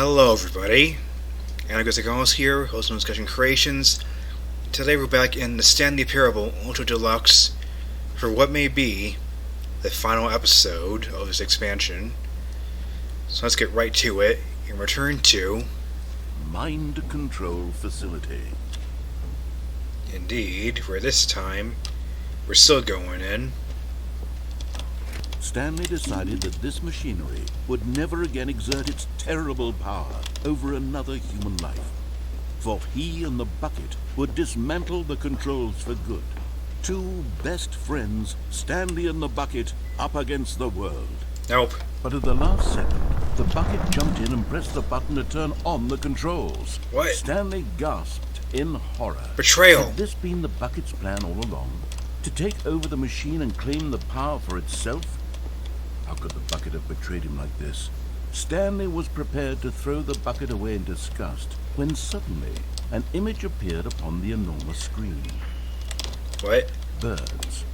Hello everybody, ALLOS here, host of Discussion Creations. Today we're back in the Stanley Parable Ultra Deluxe for what may be the final episode of this expansion. So let's get right to it and return to Mind Control Facility. Indeed, where this time we're still going in. Stanley decided that this machinery would never again exert its terrible power over another human life, for he and the bucket would dismantle the controls for good. Two best friends, Stanley and the bucket, up against the world. Nope. But at the last second, the bucket jumped in and pressed the button to turn on the controls. What? Stanley gasped in horror. Betrayal. Had this been the bucket's plan all along? To take over the machine and claim the power for itself? How could the bucket have betrayed him like this? Stanley was prepared to throw the bucket away in disgust when suddenly an image appeared upon the enormous screen. What? Birds.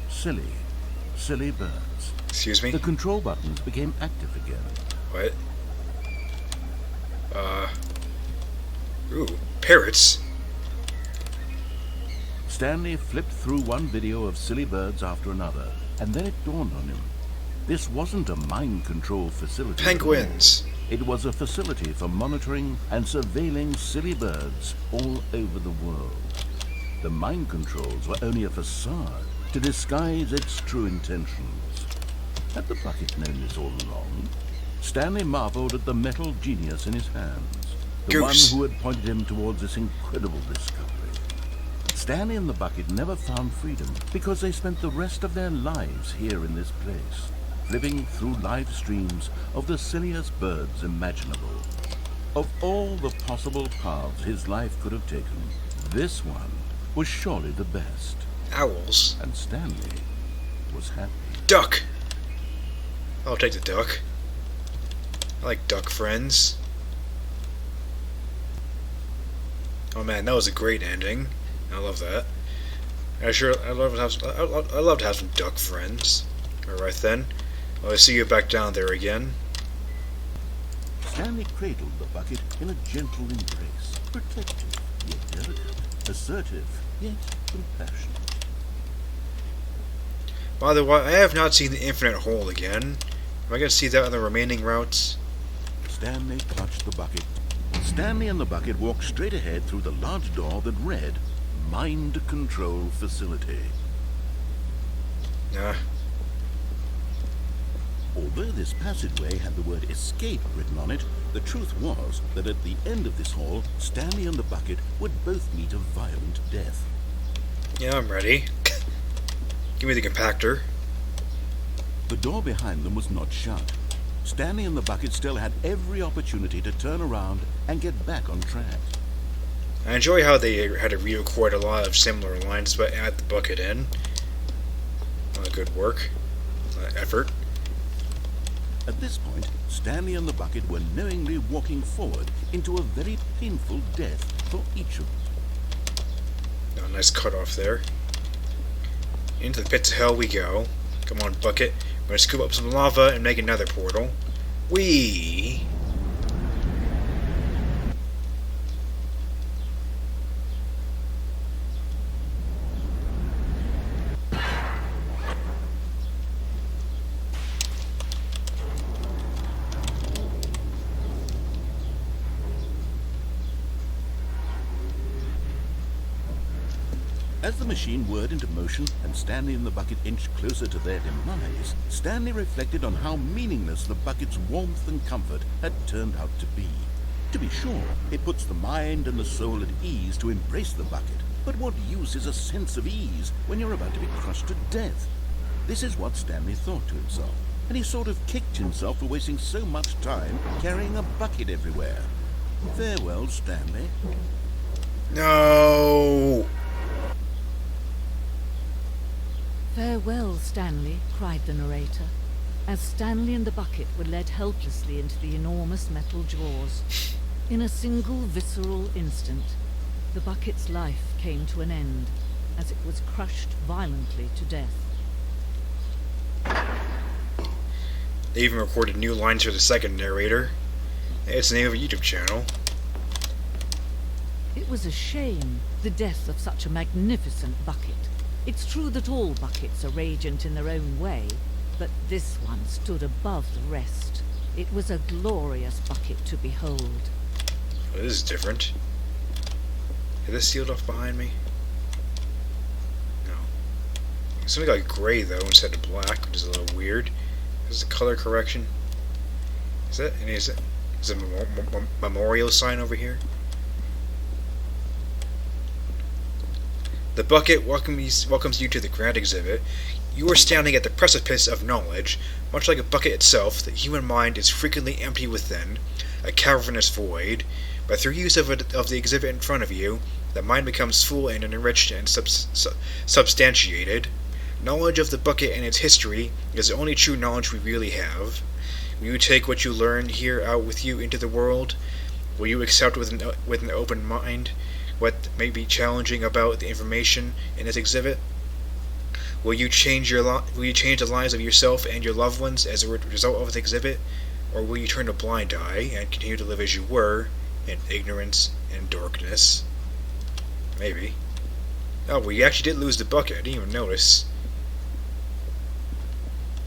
Silly birds. Excuse me? The control buttons became active again. What? Ooh, parrots. Stanley flipped through one video of silly birds after another, and then it dawned on him. This wasn't a mind control facility. Penguins. It was a facility for monitoring and surveilling silly birds all over the world. The mind controls were only a facade to disguise its true intentions. Had the bucket known this all along? Stanley marveled at the metal genius in his hands, the Goose. one who had pointed him towards this incredible discovery. Stanley and the bucket never found freedom because they spent the rest of their lives here in this place, living through live streams of the silliest birds imaginable. Of all the possible paths his life could have taken, this one was surely the best. Owls. And Stanley was happy. Duck. I'll take the duck. I like duck friends. Oh man, that was a great ending. I love that. I love to have some duck friends. Alright then. I'll see you back down there again. Stanley cradled the bucket in a gentle embrace, protective yet delicate, assertive yet compassionate. By the way, I have not seen the infinite hole again. Am I going to see that on the remaining routes? Stanley clutched the bucket. Stanley and the bucket walked straight ahead through the large door that read, Mind Control Facility. Nah. Although this passageway had the word escape written on it, the truth was that at the end of this hall, Stanley and the bucket would both meet a violent death. Yeah, I'm ready. Give me the compactor. The door behind them was not shut. Stanley and the bucket still had every opportunity to turn around and get back on track. I enjoy how they had to re-record a lot of similar lines but add the bucket in. Good work. Effort. At this point, Stanley and the bucket were knowingly walking forward into a very painful death for each of them. Oh, nice cut off there. Into the pits of hell we go. Come on, bucket. We're gonna scoop up some lava and make another portal. Whee! As the machine whirred into motion and Stanley and the bucket inched closer to their demise, Stanley reflected on how meaningless the bucket's warmth and comfort had turned out to be. To be sure, it puts the mind and the soul at ease to embrace the bucket, but what use is a sense of ease when you're about to be crushed to death? This is what Stanley thought to himself, and he sort of kicked himself for wasting so much time carrying a bucket everywhere. Farewell, Stanley. No! "Farewell, Stanley," cried the narrator, as Stanley and the bucket were led helplessly into the enormous metal jaws. In a single visceral instant, the bucket's life came to an end, as it was crushed violently to death. They even recorded new lines for the second narrator. It's the name of a YouTube channel. It was a shame, the death of such a magnificent bucket. It's true that all buckets are radiant in their own way, but this one stood above the rest. It was a glorious bucket to behold. Well, this is different. Is this sealed off behind me? No. It's something like gray though instead of black, which is a little weird. This is a color correction. Is that? Is it? Is it a memorial sign over here? The bucket welcomes you to the grand exhibit. You are standing at the precipice of knowledge. Much like a bucket itself, the human mind is frequently empty within, a cavernous void. But through use of the exhibit in front of you, the mind becomes full and enriched and substantiated. Knowledge of the bucket and its history is the only true knowledge we really have. Will you take what you learned here out with you into the world? Will you accept with an open mind what may be challenging about the information in this exhibit? Will you change the lives of yourself and your loved ones as a result of the exhibit, or will you turn a blind eye and continue to live as you were, in ignorance and darkness? Maybe. Oh, well, you actually did lose the bucket. I didn't even notice.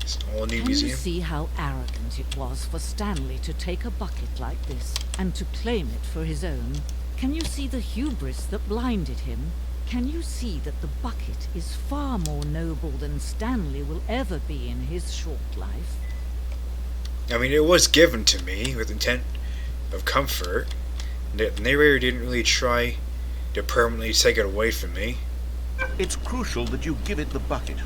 It's all a new museum. Can you see how arrogant it was for Stanley to take a bucket like this and to claim it for his own? Can you see the hubris that blinded him? Can you see that the bucket is far more noble than Stanley will ever be in his short life? I mean, it was given to me with intent of comfort. The narrator didn't really try to permanently take it away from me. It's crucial that you give it the bucket.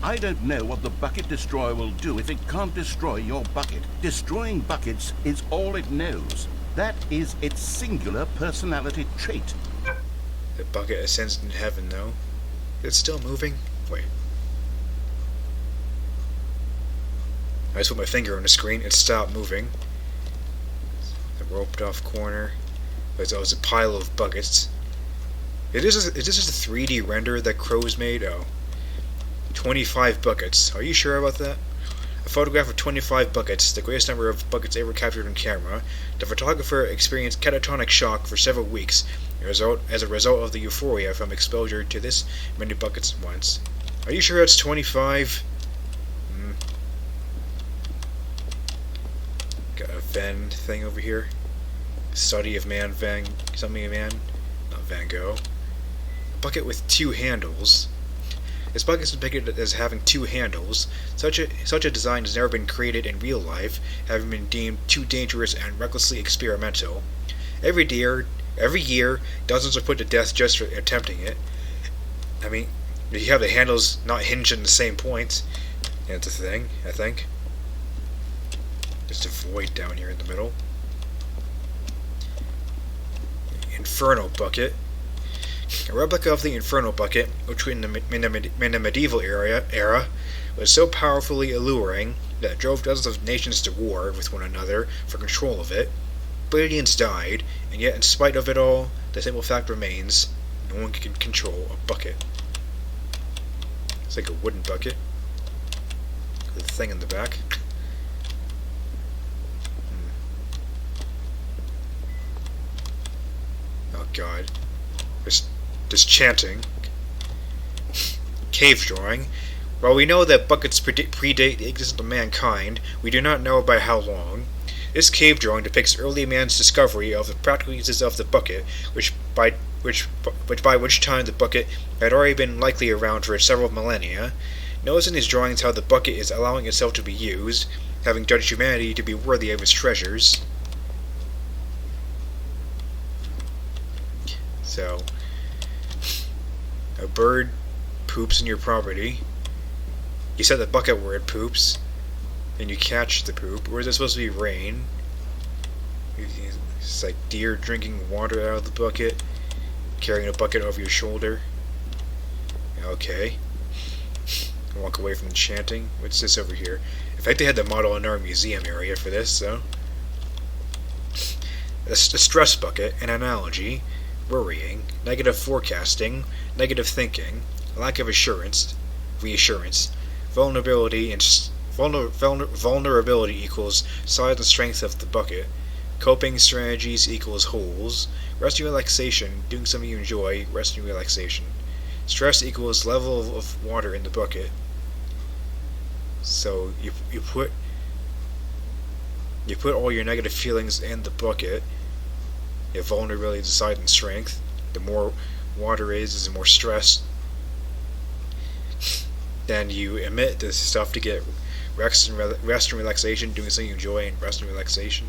I don't know what the bucket destroyer will do if it can't destroy your bucket. Destroying buckets is all it knows. That is its singular personality trait. The bucket ascends in heaven, though. It's still moving? Wait. I just put my finger on the screen. It stopped moving. The roped off corner. There's always a pile of buckets. Is this just a 3D render that Crow's made? Oh. 25 buckets. Are you sure about that? A photograph of 25 buckets, the greatest number of buckets ever captured on camera. The photographer experienced catatonic shock for several weeks as a result of the euphoria from exposure to this many buckets at once. Are you sure it's 25? Got a Van thing over here. Study of man something of man, not Van Gogh. A bucket with 2 handles. This bucket is depicted as having 2 handles. Such a design has never been created in real life, having been deemed too dangerous and recklessly experimental. Every year, dozens are put to death just for attempting it. I mean, if you have the handles not hinged in the same point, that's a thing, I think. There's a void down here in the middle. Inferno bucket. A replica of the Inferno bucket, which in the medieval era was so powerfully alluring that it drove dozens of nations to war with one another for control of it. Billions died, and yet in spite of it all, the simple fact remains, no one can control a bucket. It's like a wooden bucket with a thing in the back. Oh god. There's chanting. Cave drawing. While we know that buckets predate the existence of mankind, we do not know by how long. This cave drawing depicts early man's discovery of the practical uses of the bucket, by which time the bucket had already been likely around for several millennia. Notice in his drawings how the bucket is allowing itself to be used, having judged humanity to be worthy of its treasures. So, a bird poops in your property. You set the bucket where it poops, and you catch the poop. Or is it supposed to be rain? It's like deer drinking water out of the bucket, carrying a bucket over your shoulder. Okay. Walk away from the chanting. What's this over here? In fact, they had the model in our museum area for this, so. A stress bucket, an analogy. Worrying, negative forecasting, negative thinking, lack of reassurance, vulnerability equals size and strength of the bucket. Coping strategies equals holes. Rest and relaxation, doing something you enjoy, rest and relaxation. Stress equals level of water in the bucket. So you put all your negative feelings in the bucket. Your vulnerability, desire, and strength. The more water is the more stress. Then you emit the stuff to get rest and relaxation, doing something you enjoy, and rest and relaxation.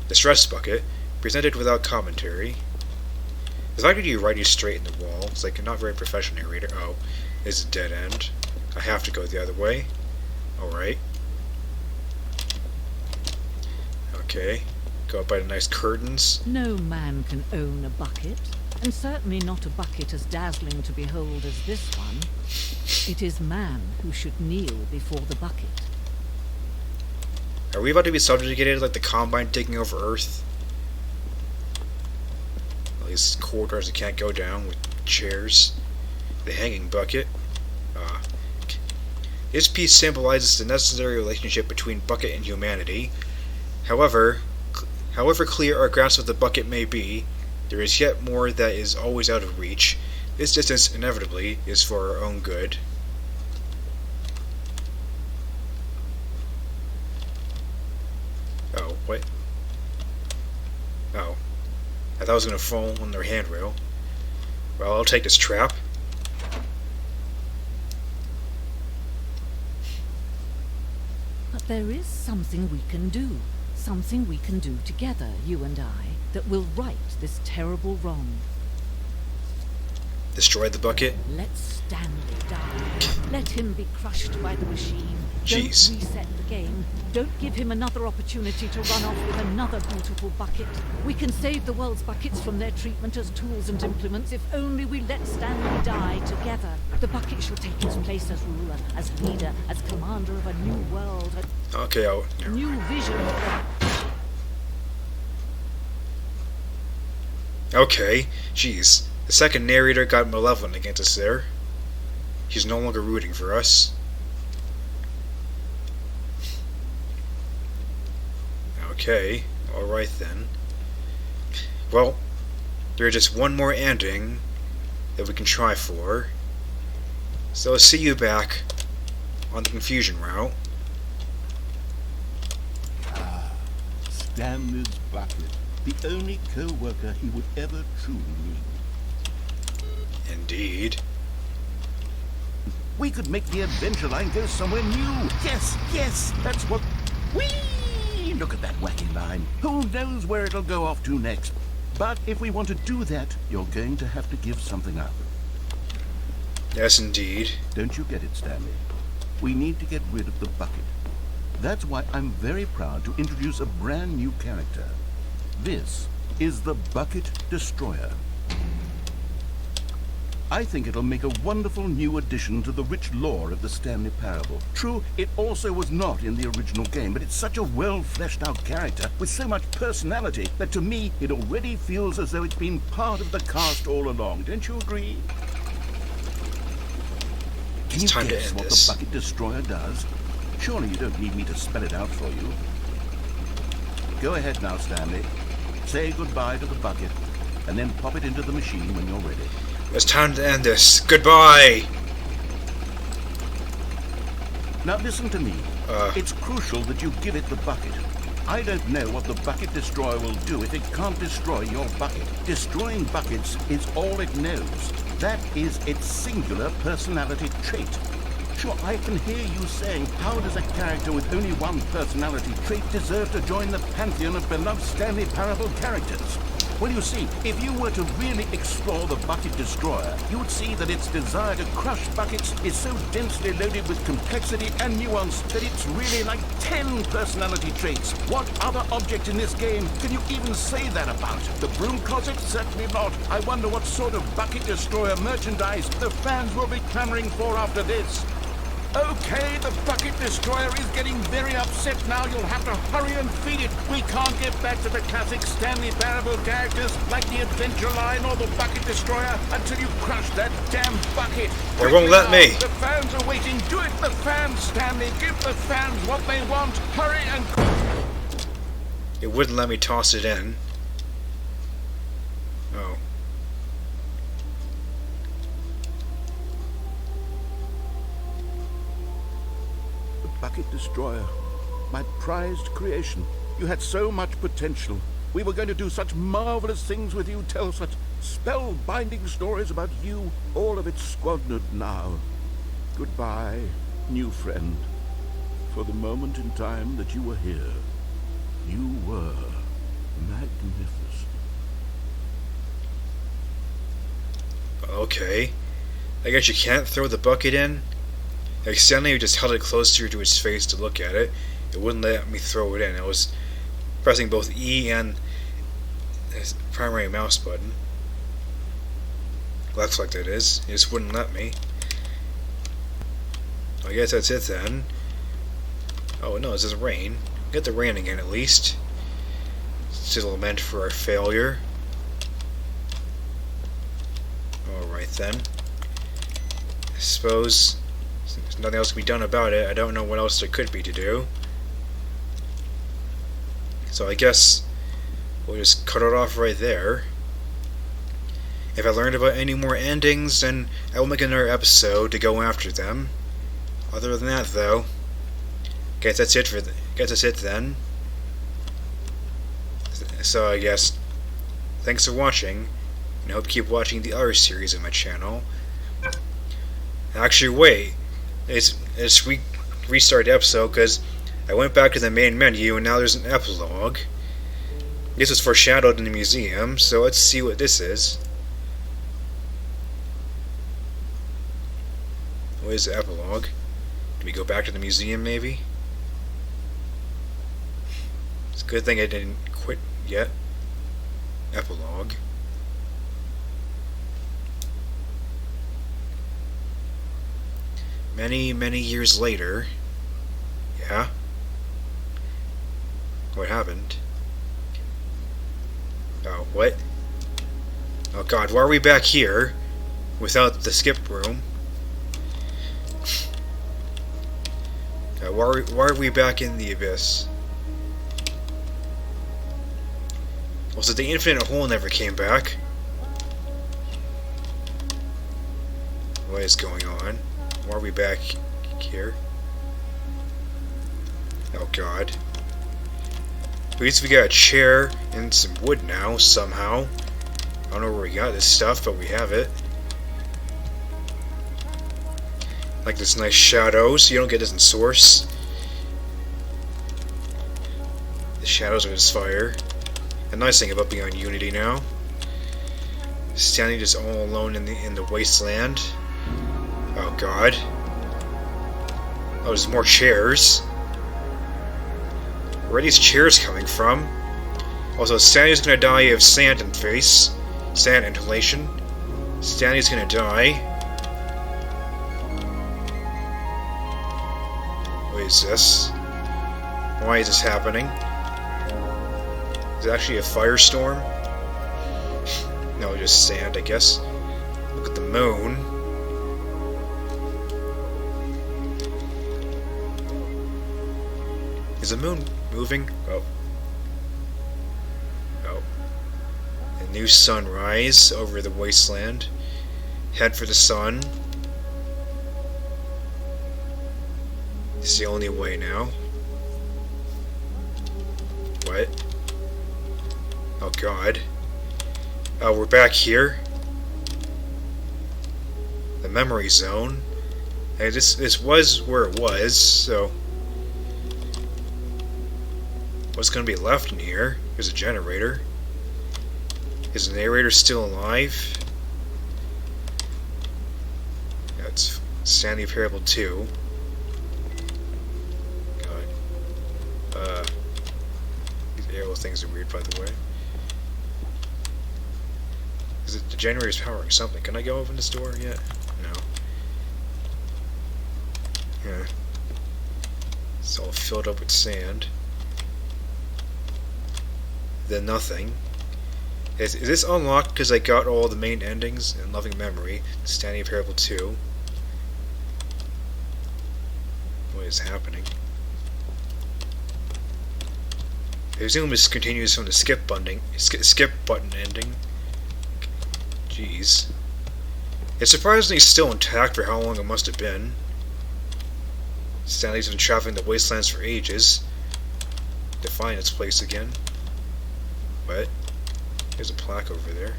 The stress bucket, presented without commentary. The fact that you write you straight in the wall, it's like you're not very professional narrator. Oh, it's a dead end. I have to go the other way. Alright. Okay. Go up by the nice curtains. No man can own a bucket, and certainly not a bucket as dazzling to behold as this one. It is man who should kneel before the bucket. Are we about to be subjugated like the Combine taking over Earth? All these corridors that can't go down with chairs. The hanging bucket. This piece symbolizes the necessary relationship between bucket and humanity. However clear our grasp of the bucket may be, there is yet more that is always out of reach. This distance, inevitably, is for our own good. Oh, what? Oh. I thought I was going to fall on their handrail. Well, I'll take this trap. But there is something we can do. Something we can do together, you and I, that will right this terrible wrong. Destroy the bucket? Let Stanley die. Let him be crushed by the machine. Jeez. Don't reset the game. Don't give him another opportunity to run off with another beautiful bucket. We can save the world's buckets from their treatment as tools and implements if only we let Stanley die together. The bucket shall take its place as ruler, as leader, as commander of a new world. Okay, A new vision of Okay, jeez. The second narrator got malevolent against us there. He's no longer rooting for us. Okay, alright then. Well, there's just one more ending that we can try for. So I'll see you back on the confusion route. Stanley's bucket. The only co-worker he would ever truly need. Indeed. We could make the adventure line go somewhere new. Yes, that's what... Whee! Look at that wacky line. Who knows where it'll go off to next? But if we want to do that, you're going to have to give something up. Yes, indeed. Don't you get it, Stanley? We need to get rid of the bucket. That's why I'm very proud to introduce a brand new character. This is the Bucket Destroyer. I think it'll make a wonderful new addition to the rich lore of the Stanley Parable. True, it also was not in the original game, but it's such a well-fleshed-out character with so much personality that to me it already feels as though it's been part of the cast all along. Don't you agree? Can you guess what the Bucket Destroyer does? Surely you don't need me to spell it out for you. Go ahead now, Stanley. Say goodbye to the bucket, and then pop it into the machine when you're ready. It's time to end this. Goodbye! Now listen to me. It's crucial that you give it the bucket. I don't know what the Bucket Destroyer will do if it can't destroy your bucket. Destroying buckets is all it knows. That is its singular personality trait. Sure, I can hear you saying, how does a character with only one personality trait deserve to join the pantheon of beloved Stanley Parable characters? Well, you see, if you were to really explore the Bucket Destroyer, you would see that its desire to crush buckets is so densely loaded with complexity and nuance that it's really like 10 personality traits. What other object in this game can you even say that about? The broom closet? Certainly not. I wonder what sort of Bucket Destroyer merchandise the fans will be clamoring for after this. Okay, the Bucket Destroyer is getting very upset now. You'll have to hurry and feed it. We can't get back to the classic Stanley Parable characters like the Adventure Line or the Bucket Destroyer until you crush that damn bucket. They won't let me. The fans are waiting. Do it, the fans, Stanley. Give the fans what they want. Hurry and... it wouldn't let me toss it in. Oh. The bucket destroyer. My prized creation. You had so much potential. We were going to do such marvelous things with you, tell such spellbinding stories about you. All of it squandered now. Goodbye, new friend. For the moment in time that you were here, you were magnificent. Okay. I guess you can't throw the bucket in? Like, Stanley just held it closer to his face to look at it. It wouldn't let me throw it in. I was pressing both E and his primary mouse button. Left select that is. It just wouldn't let me. I guess that's it then. Oh no, it says rain. Get the rain again at least. Still meant for our failure. Alright then. I suppose there's nothing else can be done about it. I don't know what else there could be to do. So I guess we'll just cut it off right there. If I learned about any more endings, then I will make another episode to go after them. Other than that, though, guess that's it then. So I guess thanks for watching, and I hope you keep watching the other series on my channel. Actually, wait, it's restart the episode because I went back to the main menu and now there's an epilogue. This was foreshadowed in the museum, so let's see what this is. What is the epilogue? Do we go back to the museum, maybe? It's a good thing I didn't quit yet. Epilogue. Many, many years later. Yeah? What happened? Oh, what? Oh god, why are we back here? Without the skip room? Why are we back in the abyss? Also, the infinite hole never came back. What is going on? Why are we back here? Oh god. At least we got a chair and some wood now, somehow. I don't know where we got this stuff, but we have it. Like this nice shadows. You don't get this in Source. The shadows of his fire. The nice thing about being on Unity now. Standing just all alone in the wasteland. Oh god. Oh, there's more chairs. Where are these chairs coming from? Also, Stanley's gonna die of sand in face. Sand inhalation. Stanley's gonna die. What is this? Why is this happening? Is it actually a firestorm? No, just sand, I guess. Look at the moon. Is the moon moving? Oh. Oh. A new sunrise over the wasteland. Head for the sun. It's the only way now. What? Oh god. Oh, we're back here. The memory zone. Hey, this was where it was, so what's gonna be left in here? There's a generator. Is the narrator still alive? Yeah, it's Stanley Parable 2. God. These arrow things are weird, by the way. Is it the generator's powering something? Can I go open this door yet? No. Yeah. It's all filled up with sand. Then nothing. Is this unlocked because I got all the main endings in loving memory? Stanley Parable 2. What is happening? I assume this continues from the skip button ending. Jeez. It's surprisingly still intact for how long it must have been. Stanley's been traveling the wastelands for ages to find its place again. What? There's a plaque over there.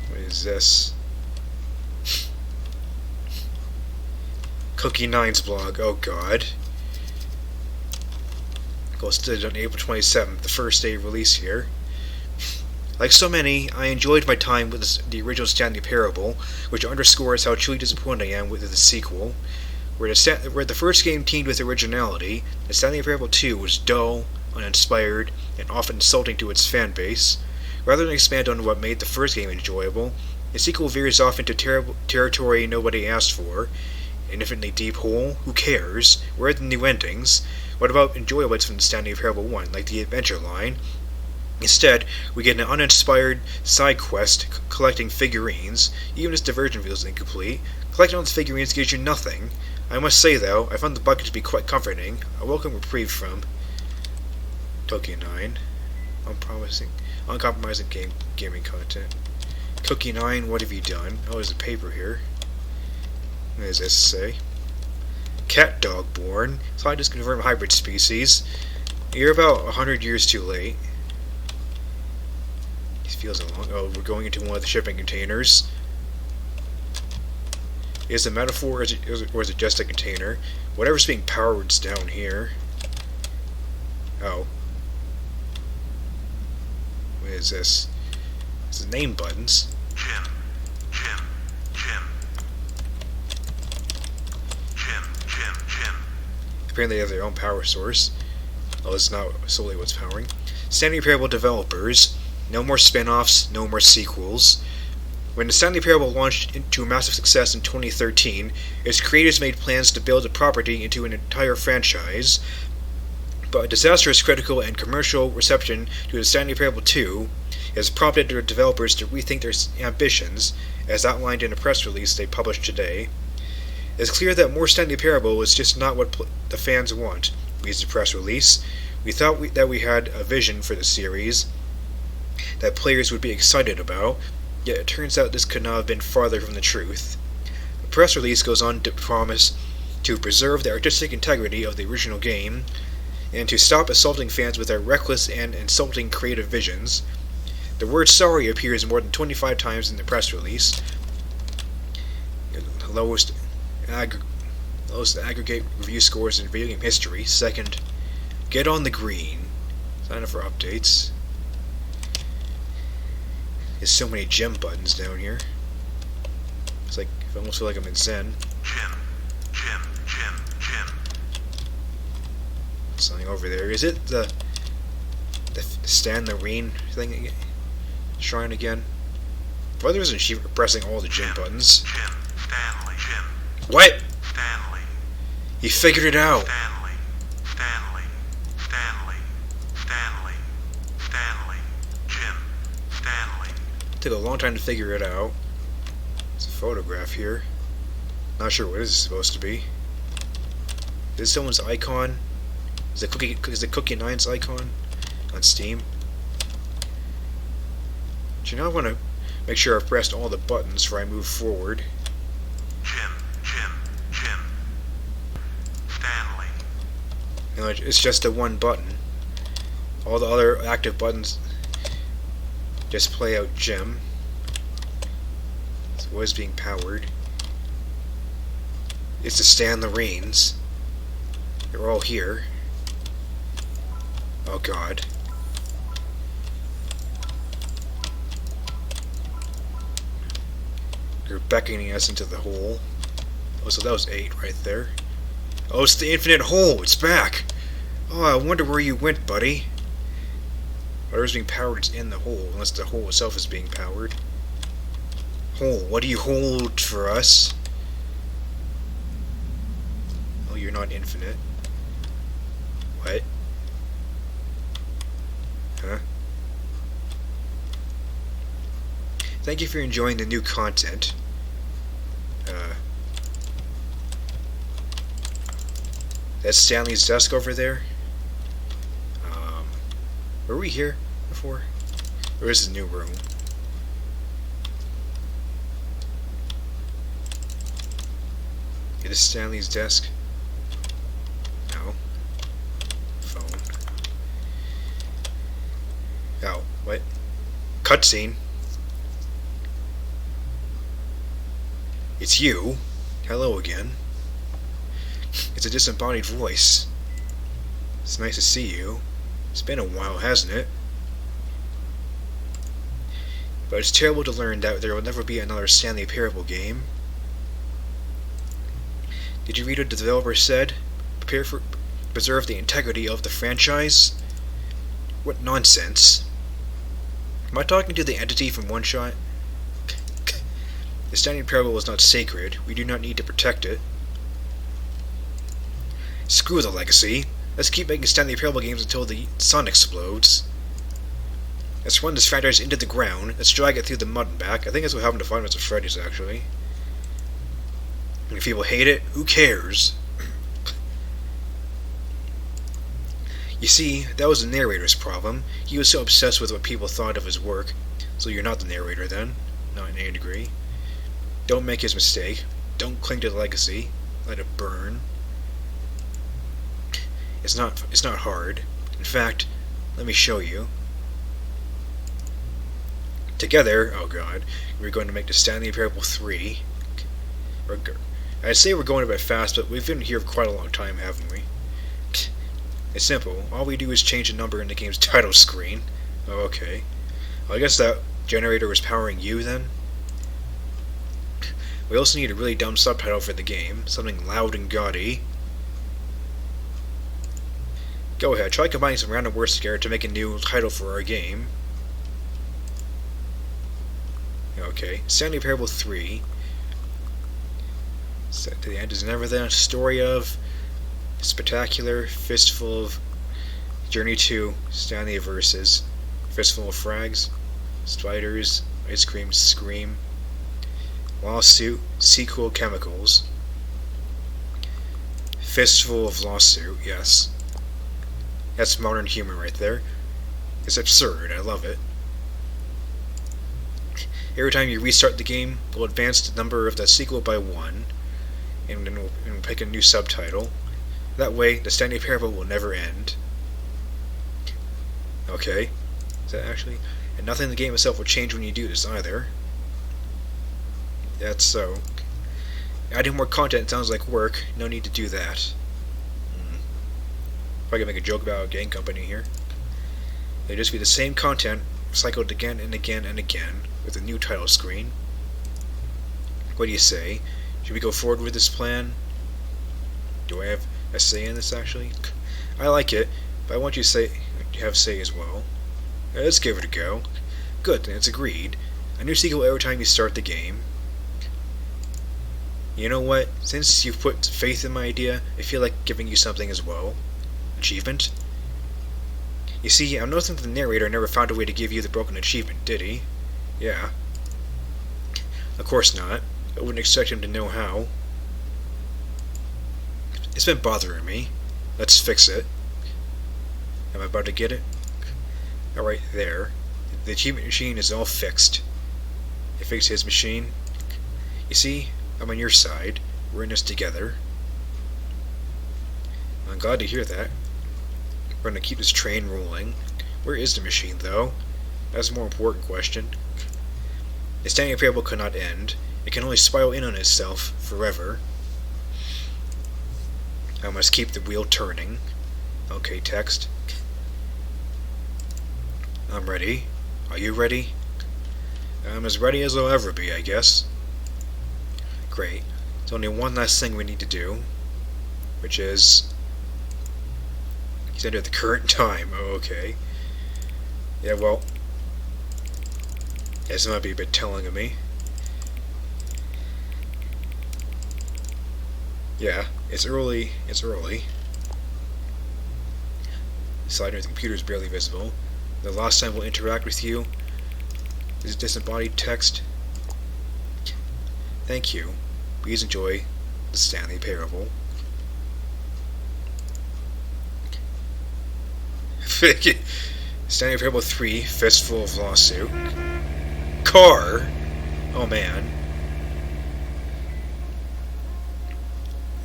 What is this? Cookie Nine's blog. Oh god. Posted on April 27th, the first day of release here. Like so many, I enjoyed my time with the original Stanley Parable, which underscores how truly disappointed I am with the sequel. Where the first game teamed with originality, the Stanley Parable 2 was dull, uninspired, and often insulting to its fan base. Rather than expand on what made the first game enjoyable, the sequel veers off into territory nobody asked for. An infinitely deep hole? Who cares? Where are the new endings? What about enjoyable bits from the Stanley Parable 1, like the adventure line? Instead, we get an uninspired side quest collecting figurines. Even this diversion feels incomplete. Collecting all the figurines gives you nothing. I must say, though, I found the bucket to be quite comforting. A welcome reprieve from Tokyo 9. Uncompromising gaming content. Cookie 9, what have you done? Oh, there's a paper here. What does this say? Cat dog born. Scientists confirm hybrid species. You're about 100 years too late. This feels long. Oh, we're going into one of the shipping containers. Is it a metaphor or is it just a container? Whatever's being powered's down here. Oh. What is this? It's the name buttons. Jim. Apparently they have their own power source. Oh, it's not solely what's powering. Stanley Parable developers. No more spin-offs, no more sequels. When the Stanley Parable launched into a massive success in 2013, its creators made plans to build the property into an entire franchise. But a disastrous critical and commercial reception to the Stanley Parable 2 has prompted their developers to rethink their ambitions, as outlined in a press release they published today. It's clear that more Stanley Parable is just not what the fans want, reads the press release. We thought that we had a vision for the series that players would be excited about, yet it turns out this could not have been farther from the truth. The press release goes on to promise to preserve the artistic integrity of the original game, and to stop assaulting fans with our reckless and insulting creative visions. The word sorry appears more than 25 times in the press release. The lowest aggregate review scores in video game history. Second, get on the green. Sign up for updates. There's so many gem buttons down here. It's like, I almost feel like I'm in Zen. Jim. Something over there. Is it the Stanley thing? Shrine again? Why isn't she pressing all the gem buttons? Stanley. What? Stanley. You figured it out. Stanley. Jim. Stanley. Took a long time to figure it out. There's a photograph here. Not sure what this is supposed to be. Is this someone's icon? Is it Cookie Nine's icon on Steam? Do you know I want to make sure I've pressed all the buttons before I move forward? Jim. Stanley. You know, it's just the one button. All the other active buttons just play out Jim. So what is being powered? It's the Stanleys. They're all here. Oh god. They're beckoning us into the hole. Oh, so that was 8 right there. Oh, it's the infinite hole! It's back! Oh, I wonder where you went, buddy. Whatever's being powered is in the hole, unless the hole itself is being powered. Hole, what do you hold for us? Oh, you're not infinite. What? Huh? Thank you for enjoying the new content. That's Stanley's desk over there. Were we here before? Or is this a new room? It is Stanley's desk. No. Phone. Oh, what? Cutscene. It's you. Hello again. It's a disembodied voice. It's nice to see you. It's been a while, hasn't it? But it's terrible to learn that there will never be another Stanley Parable game. Did you read what the developer said? Preserve the integrity of the franchise? What nonsense. Am I talking to the entity from One Shot? The Stanley Parable is not sacred. We do not need to protect it. Screw the legacy. Let's keep making Stanley Parable games until the sun explodes. Let's run this franchise into the ground. Let's drag it through the mud and back. I think that's what happened to Five Nights at Freddy's, actually. And if people hate it, who cares? You see, that was the narrator's problem. He was so obsessed with what people thought of his work. So you're not the narrator then. Not in any degree. Don't make his mistake. Don't cling to the legacy. Let it burn. It's not hard. In fact, let me show you. Together, oh god, we're going to make the Stanley Parable 3. I'd say we're going a bit fast, but we've been here for quite a long time, haven't we? It's simple. All we do is change a number in the game's title screen. Oh, okay. Well, I guess that generator is powering you, then? We also need a really dumb subtitle for the game. Something loud and gaudy. Go ahead, try combining some random words together to make a new title for our game. Okay, Stanley Parable 3. Set to the end is never the story of Spectacular Fistful of Journey to Stanley versus Fistful of Frags, Spiders, Ice Cream Scream, Lawsuit, Sequel Chemicals, Fistful of Lawsuit, yes. That's modern humor right there. It's absurd, I love it. Every time you restart the game, we'll advance the number of the sequel by 1, and then we'll pick a new subtitle. That way, the Stanley Parable will never end. Okay. Is that actually? And nothing in the game itself will change when you do this either. That's so. Adding more content sounds like work. No need to do that. If I can make a joke about a game company here. It'll just be the same content, cycled again and again and again, with a new title screen. What do you say? Should we go forward with this plan? Do I have a say in this, actually? I like it, but I want you to have say as well. Let's give it a go. Good, then it's agreed. A new sequel every time you start the game. You know what? Since you've put faith in my idea, I feel like giving you something as well. Achievement? You see, I'm noticing that the narrator never found a way to give you the broken achievement, did he? Yeah. Of course not. I wouldn't expect him to know how. It's been bothering me. Let's fix it. Am I about to get it? Alright, there. The achievement machine is all fixed. I fixed his machine. You see, I'm on your side. We're in this together. I'm glad to hear that. We're going to keep this train rolling. Where is the machine, though? That's a more important question. The Stanley Parable could not end. It can only spiral in on itself forever. I must keep the wheel turning. Okay, text. I'm ready. Are you ready? I'm as ready as I'll ever be, I guess. Great. There's only one last thing we need to do, which is... He's entered the current time. Oh, okay. Yeah, well... This might be a bit telling of me. Yeah, it's early. It's early. Slider of the computer is barely visible. The last time we'll interact with you is disembodied text. Thank you. Please enjoy the Stanley Parable. Stanley Parable 3, Fistful of Lawsuit. Car! Oh man.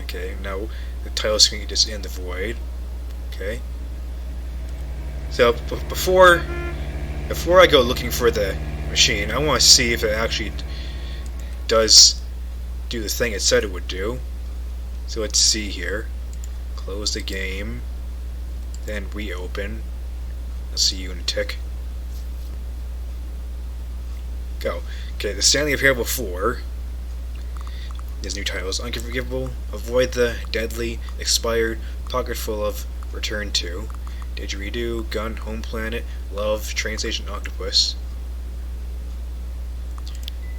Okay, now the title screen is in the void. Okay. So before I go looking for the machine, I want to see if it actually does do the thing it said it would do. So let's see here. Close the game, then reopen. I'll see you in a tick. Go. Okay, the Stanley Parable 4. His new title is Unforgivable. Avoid the deadly, expired, pocket full of, return to. Didgeridoo, gun, home planet, love, train station, octopus.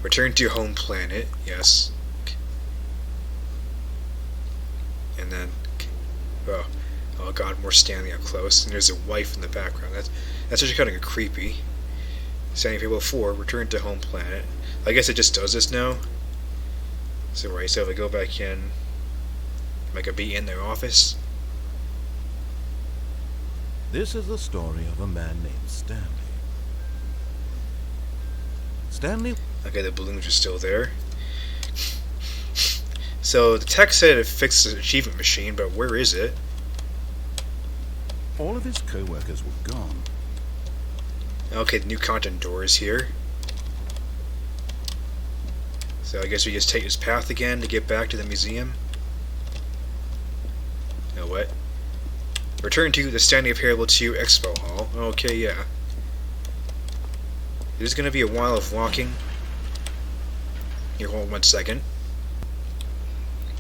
Return to home planet, yes. And then, oh god, more Stanley up close. And there's a wife in the background. That's actually kind of creepy. Stanley Parable 4, return to home planet. I guess it just does this now. So right, so if I go back in, am I gonna be in their office? This is the story of a man named Stanley. Stanley... Okay, the balloons are still there. So the text said it fixed the achievement machine, but where is it? All of his co-workers were gone. Okay, the new content door is here. So I guess we just take this path again to get back to the museum. No, what? Return to the Stanley Parable 2 Expo Hall. Okay, yeah. This is going to be a while of walking. Here, hold 1 second.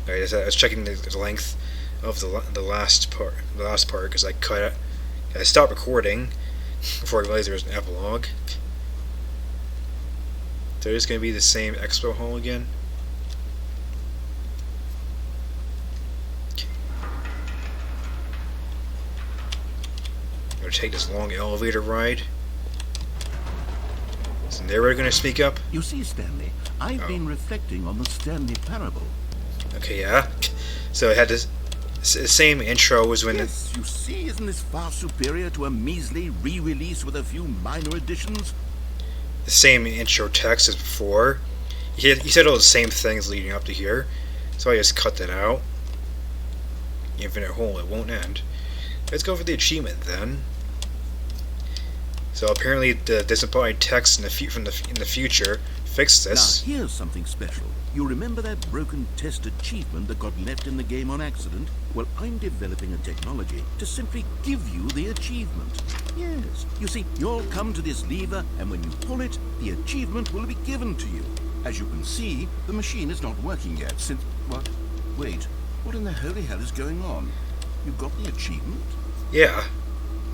Alright, I was checking the length of the last part because I cut it. I stopped recording before I realized there was an epilogue. So it's going to be the same expo hall again. I'm going to take this long elevator ride. Is the narrator going to speak up? You see, Stanley, I've been reflecting on the Stanley Parable. Okay, yeah. So it had this same intro as when Yes, you see, isn't this far superior to a measly re-release with a few minor additions? the same intro text as before. He said all the same things leading up to here, so I just cut that out. Infinite hole, it won't end. Let's go for the achievement then. So apparently the disappointed text in the future fixed this. Now here's something special. You remember that broken test achievement that got left in the game on accident? Well, I'm developing a technology to simply give you the achievement. Yes. You see, you'll come to this lever, and when you pull it, the achievement will be given to you. As you can see, the machine is not working yet since... What? Wait. What in the holy hell is going on? You got the achievement? Yeah.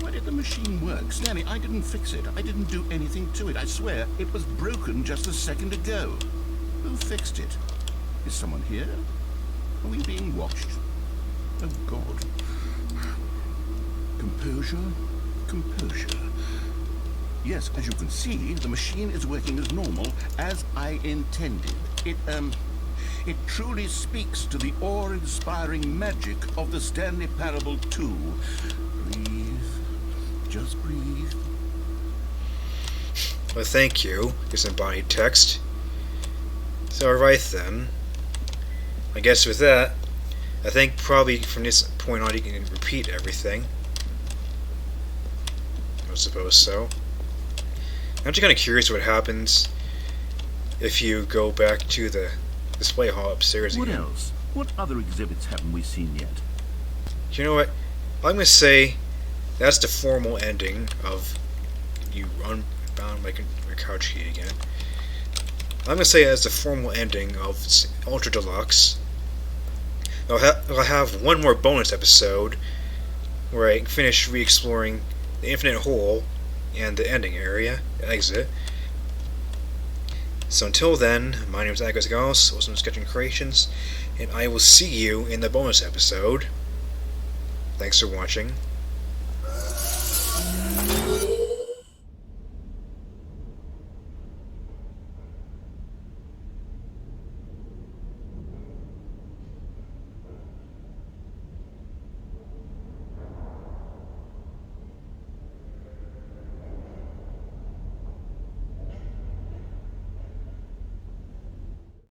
Why did the machine work? Stanley, I didn't fix it. I didn't do anything to it. I swear, it was broken just a second ago. Who fixed it? Is someone here? Are we being watched? Oh, God. Composure. Composure. Yes, as you can see, the machine is working as normal, as I intended. It truly speaks to the awe-inspiring magic of the Stanley Parable 2. Breathe. Just breathe. Well, thank you. Disembodied text. So, alright then. I guess with that, I think probably from this point on you can repeat everything. I suppose so. I'm just kind of curious what happens if you go back to the display hall upstairs again. What else? What other exhibits haven't we seen yet? You know what? I'm going to say that's the formal ending of you unbound my couch key again. I'm going to say that's the formal ending of Ultra Deluxe. I'll have one more bonus episode where I finish re-exploring the infinite hole and the ending area, exit. So until then, my name is ALLOS, Awesome Sketching Creations, and I will see you in the bonus episode. Thanks for watching.